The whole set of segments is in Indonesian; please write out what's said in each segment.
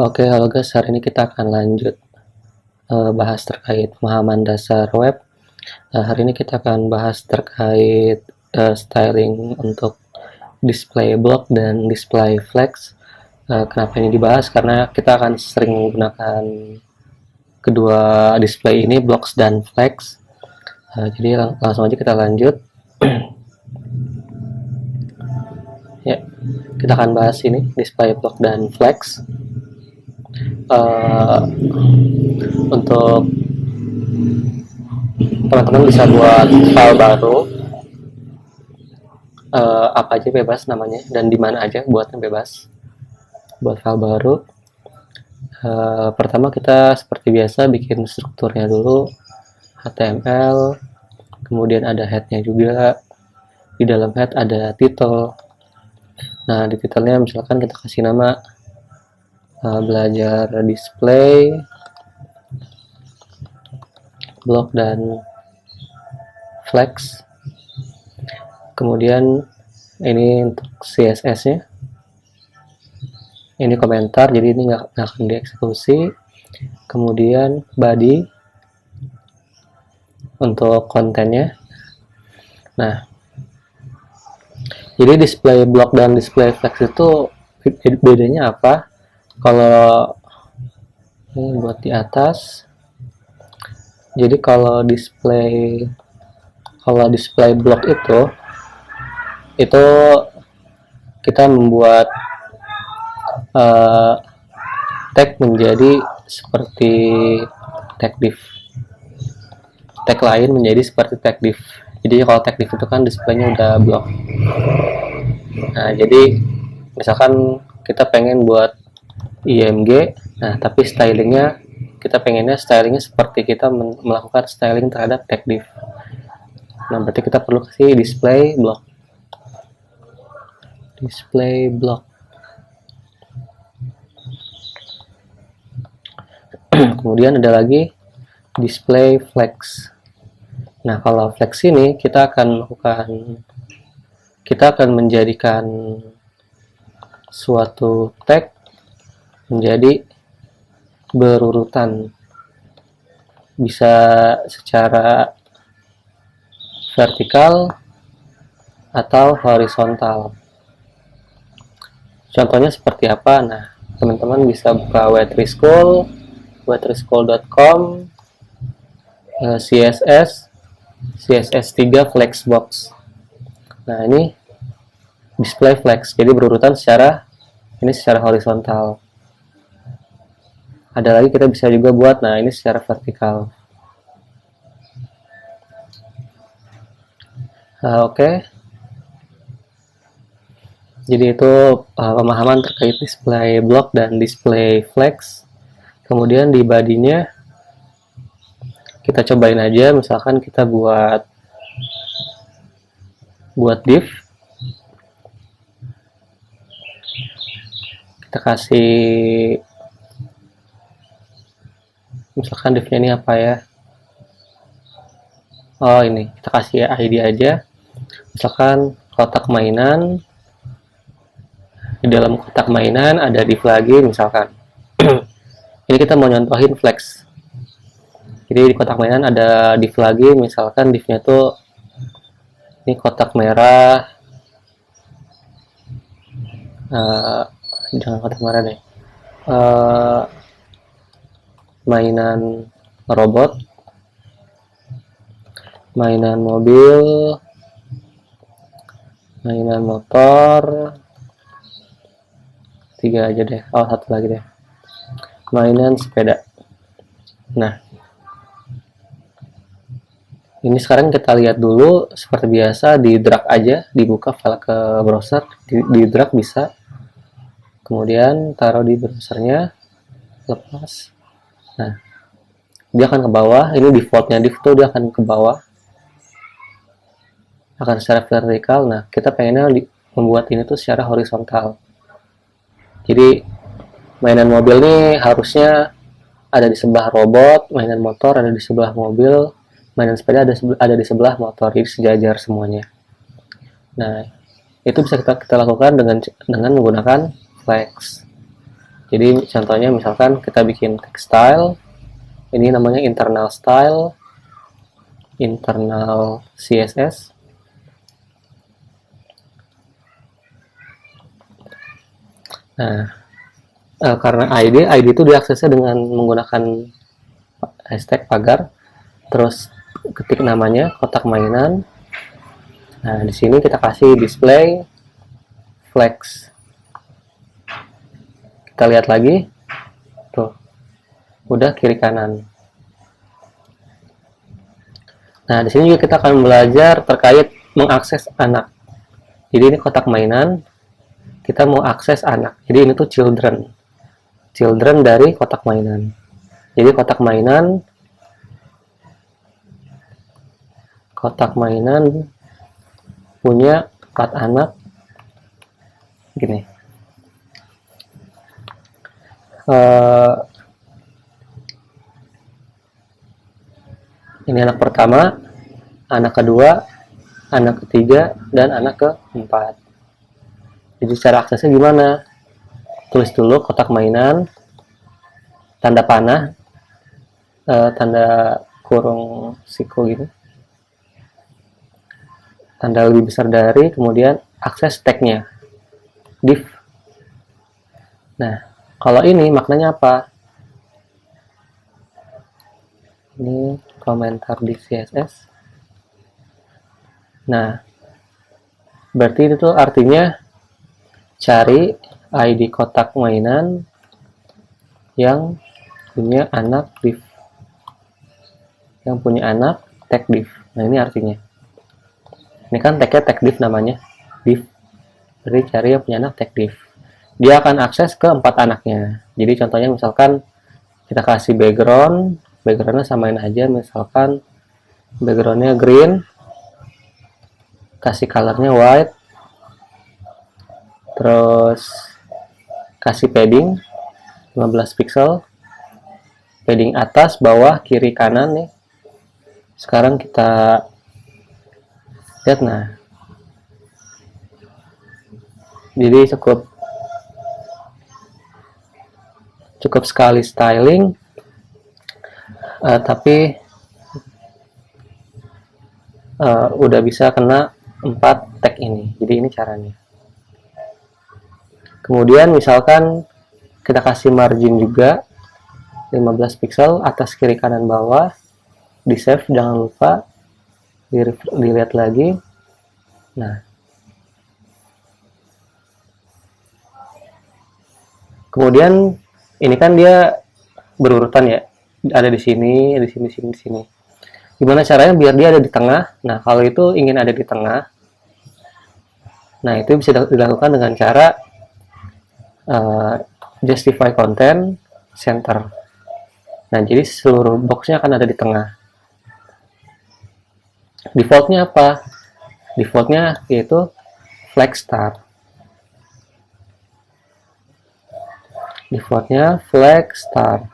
Oke, halo guys, hari ini kita akan lanjut bahas terkait pemahaman dasar web. Hari ini kita akan bahas terkait styling untuk display block dan display flex. Kenapa ini dibahas? Karena kita akan sering menggunakan kedua display ini, blocks dan flex. Jadi langsung aja kita lanjut. Ya, kita akan bahas ini display block dan flex. Untuk teman-teman bisa buat file baru, apa aja bebas namanya, dan di mana aja buatnya bebas. Buat file baru, pertama kita seperti biasa bikin strukturnya dulu, HTML, kemudian ada headnya juga, di dalam head ada title. Nah, di titelnya misalkan kita kasih nama belajar display block dan flex. Kemudian ini untuk CSS-nya, ini komentar, jadi ini nggak akan dieksekusi. Kemudian body untuk kontennya. Nah, jadi display block dan display flex itu bedanya apa? Kalau ini buat di atas, jadi kalau display block itu kita membuat tag menjadi seperti tag div, tag lain menjadi seperti tag div. Jadi kalau tag div itu kan displaynya udah block. Nah, jadi misalkan kita pengen buat IMG, nah tapi stylingnya kita pengennya stylingnya seperti kita melakukan styling terhadap tag div. Nah, berarti kita perlu kasih display block. Display block. Kemudian ada lagi display flex. Nah, kalau flex ini kita akan menjadikan suatu tag menjadi berurutan, bisa secara vertikal atau horizontal. Contohnya seperti apa? Nah, teman-teman bisa buka wetrischool.com, CSS3 flexbox. Nah, ini display flex, jadi berurutan secara horizontal. Ada lagi kita bisa juga buat, nah ini secara vertikal. Oke. Jadi itu pemahaman terkait display block dan display flex. Kemudian di body-nya kita cobain aja, misalkan kita buat div. Kita kasih misalkan div-nya ini apa ya? Oh, ini kita kasih ID aja. Misalkan kotak mainan. Di dalam kotak mainan ada div lagi misalkan. Ini kita mau nyontohin flex. Jadi di kotak mainan ada div lagi, misalkan divnya tuh ini kotak merah. Jangan kotak merah deh. Mainan robot, mainan mobil, mainan motor, 3 aja deh. Oh, 1 lagi deh. Mainan sepeda. Nah, ini sekarang kita lihat dulu seperti biasa, di drag aja, dibuka file ke browser, di drag bisa. Kemudian taruh di browsernya, lepas. Nah, dia akan ke bawah. Ini defaultnya div tuh dia akan ke bawah, akan secara vertikal. Nah, kita pengennya membuat ini tuh secara horizontal. Jadi mainan mobil nih harusnya ada di sebelah robot, mainan motor ada di sebelah mobil, mainan sepeda ada di sebelah motor, jadi sejajar semuanya. Nah, itu bisa kita lakukan dengan menggunakan flex. Jadi contohnya misalkan kita bikin text style, ini namanya internal style, internal CSS. Nah, karena ID itu diaksesnya dengan menggunakan hashtag pagar, terus ketik namanya kotak mainan. Nah, di sini kita kasih display flex. Kita lihat lagi, tuh, udah kiri kanan. Nah, di sini juga kita akan belajar terkait mengakses anak. Jadi ini kotak mainan, kita mau akses anak. Jadi ini tuh children dari kotak mainan. Jadi kotak mainan punya plat anak gini. Ini anak pertama, anak kedua, anak ketiga, dan anak keempat. Jadi cara aksesnya gimana? Tulis dulu kotak mainan, tanda panah, tanda kurung siku gitu, tanda lebih besar dari, kemudian akses tagnya, div. Nah, kalau ini maknanya apa? Ini komentar di CSS. Nah, berarti itu artinya cari ID kotak mainan yang punya anak div, yang punya anak tag div. Nah, ini artinya, ini kan tagnya tag div namanya, div. Jadi cari yang punya anak tag div. Dia akan akses ke 4 anaknya. Jadi contohnya misalkan kita kasih backgroundnya samain aja, misalkan backgroundnya green, kasih colornya white, terus kasih padding 15 pixel, padding atas, bawah, kiri, kanan nih. Sekarang kita lihat. Nah, jadi cukup sekali styling, tapi udah bisa kena 4 tag ini. Jadi ini caranya. Kemudian misalkan kita kasih margin juga 15 pixel atas, kiri, kanan, bawah, di save, jangan lupa dilihat lagi. Nah, kemudian ini kan dia berurutan ya, ada di sini, di sini. Gimana caranya biar dia ada di tengah? Nah, kalau itu ingin ada di tengah, nah itu bisa dilakukan dengan cara justify content center. Nah, jadi seluruh boxnya akan ada di tengah. Defaultnya apa? Defaultnya yaitu flag star. Defaultnya flag star.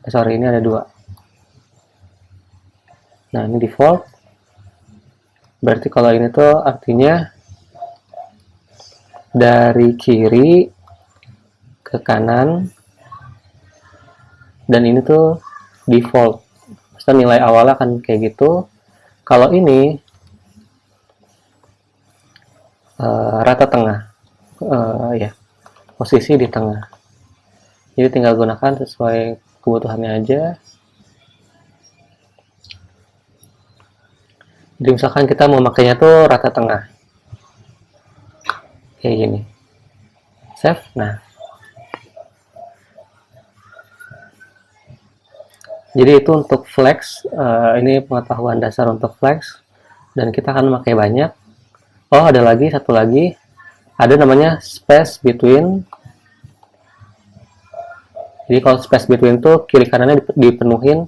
Sorry, ini ada 2. Nah, ini default. Berarti kalau ini tuh artinya dari kiri ke kanan, dan ini tuh default. Maksudnya nilai awalnya akan kayak gitu. Kalau ini rata tengah, ya, posisi di tengah. Jadi tinggal gunakan sesuai kebutuhannya aja. Jadi misalkan kita mau makainya tuh rata tengah, kayak gini. Save. Nah, jadi itu untuk flex. Ini pengetahuan dasar untuk flex, dan kita akan memakai banyak. Oh, ada lagi satu lagi, ada namanya space between. Jadi kalau space between tuh kiri kanannya dipenuhin,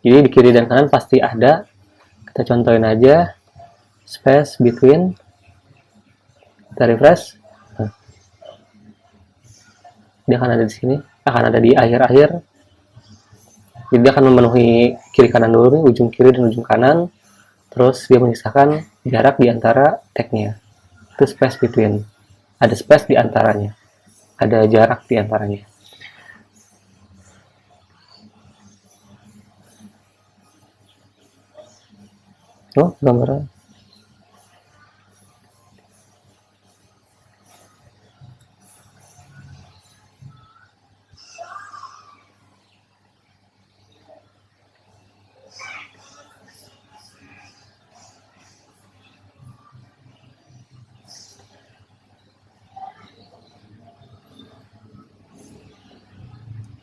jadi di kiri dan kanan pasti ada. Kita contohin aja, space between, kita refresh. Nah, dia akan ada di sini, akan ada di akhir-akhir. Jadi dia akan memenuhi kiri kanan dulu nih, ujung kiri dan ujung kanan, terus dia menyisakan jarak di antara tagnya. Itu space between. ada space di antaranya, ada jarak di antaranya. Oh, gambaran.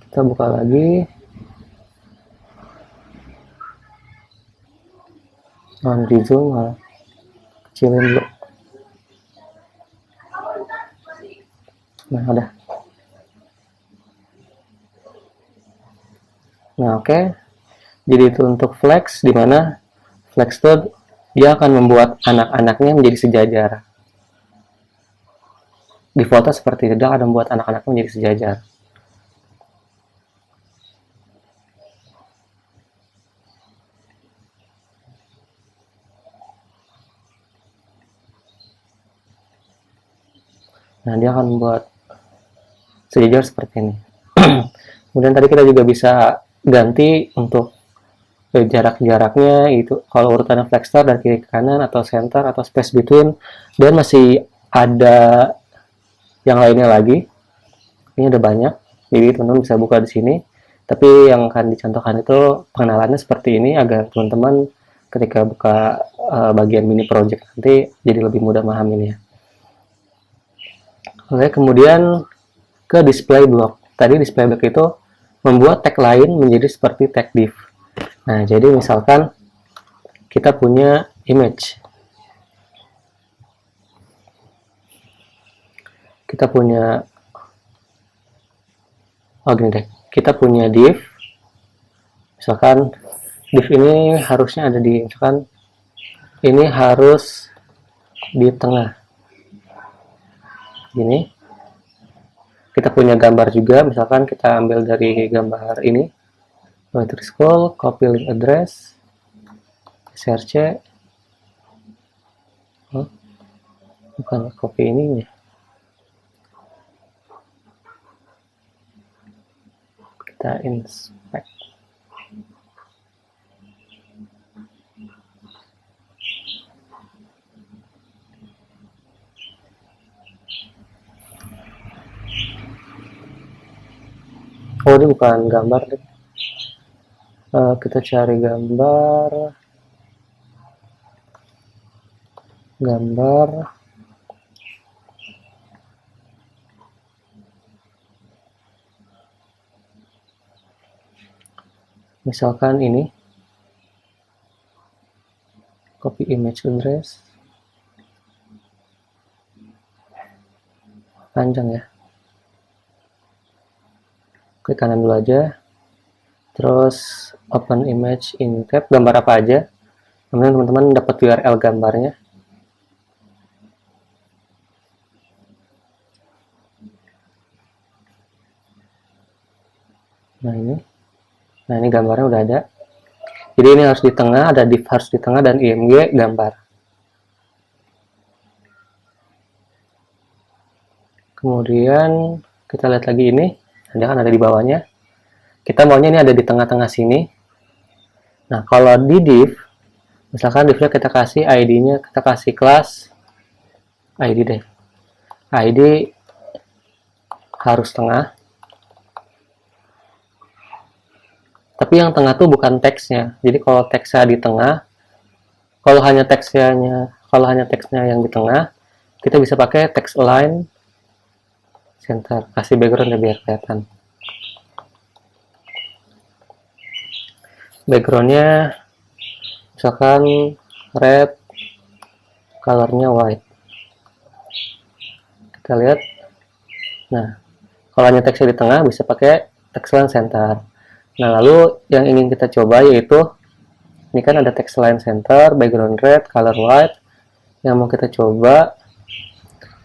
Kita buka lagi. Di zoom, kecilin dulu. Nah, udah. Nah, oke. Jadi itu untuk flex, di mana flex itu dia akan membuat anak-anaknya menjadi sejajar. Di foto seperti itu, dia akan membuat anak-anaknya menjadi sejajar. Nah, dia akan membuat sejajar seperti ini. Kemudian tadi kita juga bisa ganti untuk jarak-jaraknya, itu kalau urutannya flexor dari kiri ke kanan atau center atau space between, dan masih ada yang lainnya lagi. Ini ada banyak, jadi teman-teman bisa buka di sini. Tapi yang akan dicontohkan itu pengenalannya seperti ini agar teman-teman ketika buka bagian mini project nanti jadi lebih mudah memahaminya. Oke, kemudian ke display block. Tadi display block itu membuat tag lain menjadi seperti tag div. Nah, jadi misalkan kita punya image. Kita punya gini deh. Kita punya div. Misalkan div ini harusnya ada di, misalkan ini harus di tengah. Gini. Kita punya gambar juga, misalkan kita ambil dari gambar ini. Right scroll, copy link address, search. Oh, bukan copy ini ya. Kita inspect. Oh, ini bukan gambar deh. Kita cari gambar misalkan ini, copy image address, panjang ya, klik kanan dulu aja, terus open image in tab, gambar apa aja, kemudian teman-teman dapat URL gambarnya. Nah ini gambarnya udah ada. Jadi ini harus di tengah, ada div harus di tengah, dan img gambar. Kemudian kita lihat lagi ini, ada kan ada di bawahnya. Kita maunya ini ada di tengah-tengah sini. Nah, kalau di div, misalkan divnya kita kasih ID-nya, kita kasih kelas ID deh. ID harus tengah. Tapi yang tengah tuh bukan teksnya. Jadi kalau teksnya di tengah, kalau hanya teksnya yang di tengah, kita bisa pakai text align center. Kasih background ya biar kelihatan. Backgroundnya misalkan red, colornya white. Kita lihat. Nah, kalau hanya teksnya di tengah bisa pakai text align center. Nah, lalu yang ingin kita coba yaitu ini kan ada text align center, background red, color white. Yang mau kita coba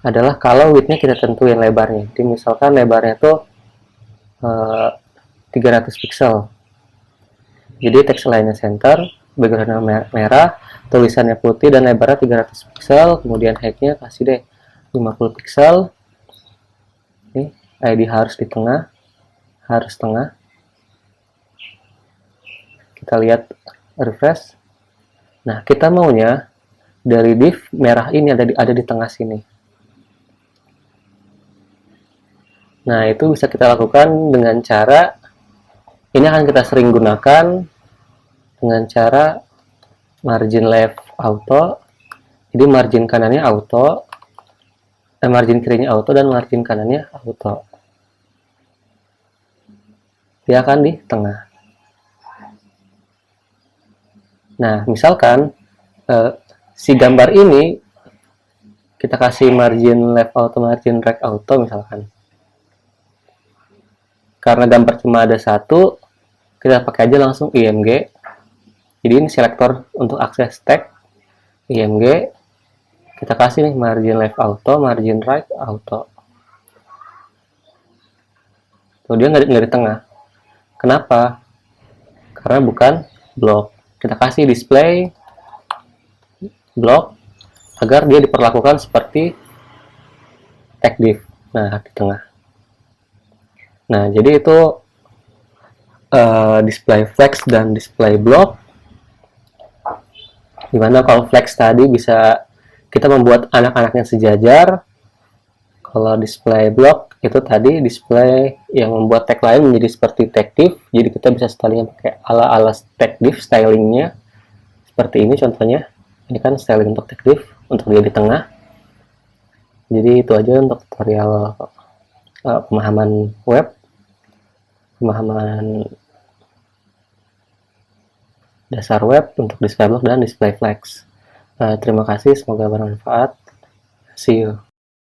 adalah kalau width-nya kita tentuin lebarnya. Jadi misalkan lebarnya tuh 300 pixel. Jadi text align-nya center, background merah, tulisannya putih dan lebarnya 300 pixel, kemudian height-nya kasih deh 50 pixel. Ini ID harus di tengah, harus tengah. Kita lihat refresh. Nah, kita maunya dari div merah ini ada di tengah sini. Nah, itu bisa kita lakukan dengan cara, ini akan kita sering gunakan dengan cara margin left auto. Jadi margin kanannya auto, margin kirinya auto, dan margin kanannya auto. Dia akan di tengah. Nah, misalkan si gambar ini kita kasih margin left auto, margin right auto misalkan. Karena gambar cuma ada satu, kita pakai aja langsung IMG. Jadi ini selektor untuk akses tag IMG. Kita kasih nih margin left auto, margin right auto. Tuh, dia nggak di tengah. Kenapa? Karena bukan blok. Kita kasih display blok agar dia diperlakukan seperti tag div. Nah, di tengah. Nah, jadi itu display flex dan display block. Dimana kalau flex tadi bisa kita membuat anak-anaknya sejajar. Kalau display block itu tadi display yang membuat tag lain menjadi seperti tag div. Jadi kita bisa styling pakai ala-ala tag div stylingnya seperti ini contohnya. Ini kan styling untuk tag div untuk dia di tengah. Jadi itu aja untuk tutorial pemahaman web, pemahaman dasar web untuk display block dan display flex. Terima kasih, semoga bermanfaat. See you.